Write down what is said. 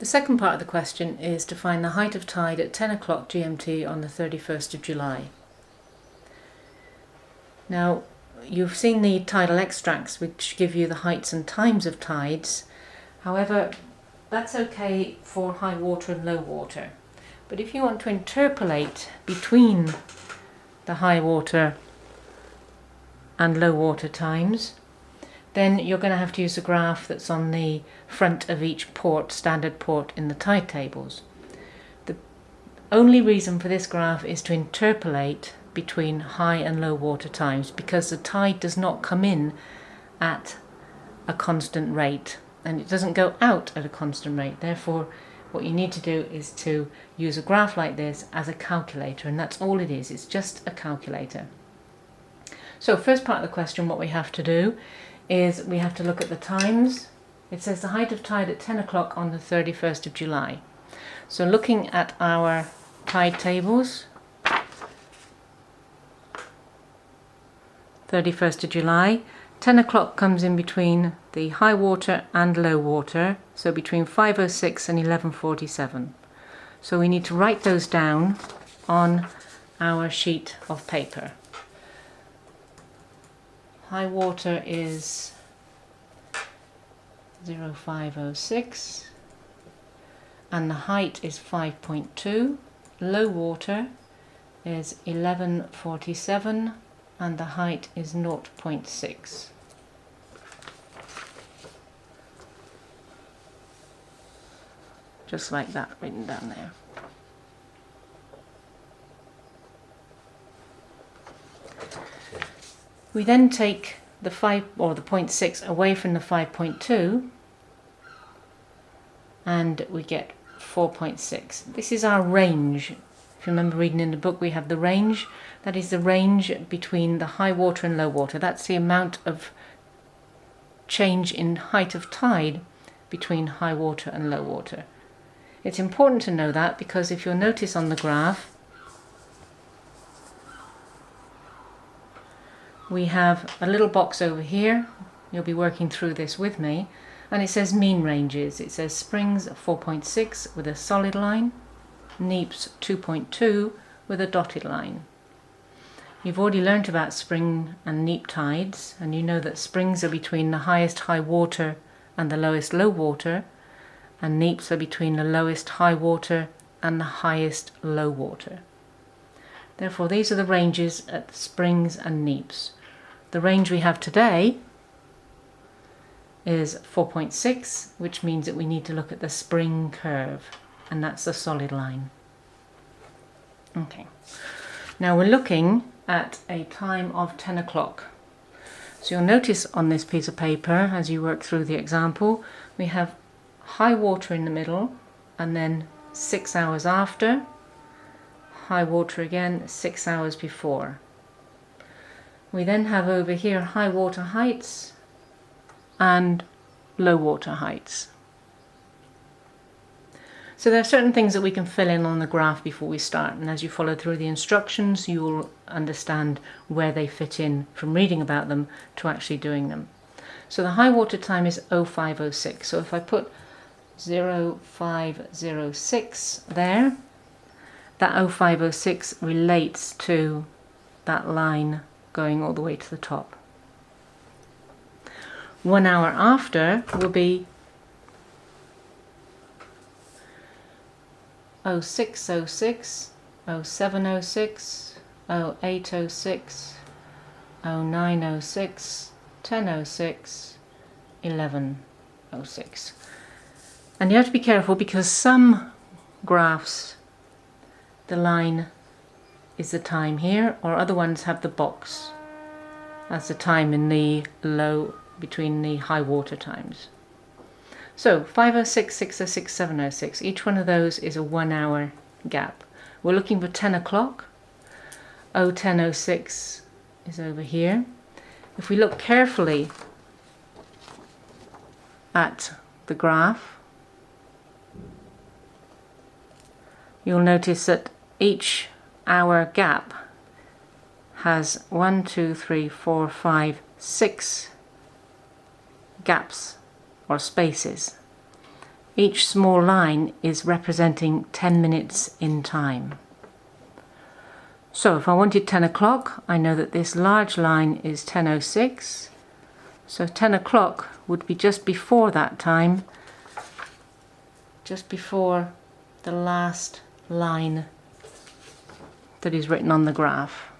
second part of the question is to find the height of tide at 10 o'clock GMT on the 31st of July. Now, you've seen the tidal extracts which give you the heights and times of tides. However, that's okay for high water and low water. But if you want to interpolate between the high water and low water times, then you're going to have to use a graph that's on the front of each port, standard port in the tide tables. The only reason for this graph is to interpolate between high and low water times, because the tide does not come in at a constant rate and it doesn't go out at a constant rate. Therefore, what you need to do is to use a graph like this as a calculator, and that's all it is. It's just a calculator. So first part of the question, what we have to do is we have to look at the times. It says the height of tide at 10 o'clock on the 31st of July. So looking at our tide tables, 31st of July, 10 o'clock comes in between the high water and low water, so between 5:06 and 11:47. So we need to write those down on our sheet of paper. High water is 0506 and the height is 5.2. Low water is 11:47 and the height is 0.6. Just like that, written down there. We then take the 5 or the 0.6 away from the 5.2 and we get 4.6. This is our range. If you remember reading in the book, we have the range. That is the range between the high water and low water. That's the amount of change in height of tide between high water and low water. It's important to know that because if you'll notice on the graph, we have a little box over here. You'll be working through this with me, and it says mean ranges. It says springs 4.6 with a solid line, neaps 2.2 with a dotted line. You've already learnt about spring and neap tides, and you know that springs are between the highest high water and the lowest low water, and neaps are between the lowest high water and the highest low water. Therefore, these are the ranges at springs and neaps. The range we have today is 4.6, which means that we need to look at the spring curve, and that's the solid line. Okay, now we're looking at a time of 10 o'clock. So you'll notice on this piece of paper, as you work through the example, we have high water in the middle, and then 6 hours after, high water again 6 hours before. We then have over here high water heights and low water heights. So there are certain things that we can fill in on the graph before we start, and as you follow through the instructions you will understand where they fit in from reading about them to actually doing them. So the high water time is 0506. So if I put 0506 there, that 0506 relates to that line going all the way to the top. 1 hour after will be 0606, 0706, 0806, 0906, 1006, 1106. And you have to be careful because some graphs, the line is the time here, or other ones have the box as the time in the low between the high water times. So 506, 606, 706, each one of those is a 1 hour gap. We're looking for 10 o'clock. 1006 is over here. If we look carefully at the graph, you'll notice that each hour gap has 1, 2, 3, 4, 5, 6 gaps or spaces. Each small line is representing 10 minutes in time. So if I wanted 10 o'clock, I know that this large line is 10:06. So 10 o'clock would be just before that time, just before the last line that is written on the graph.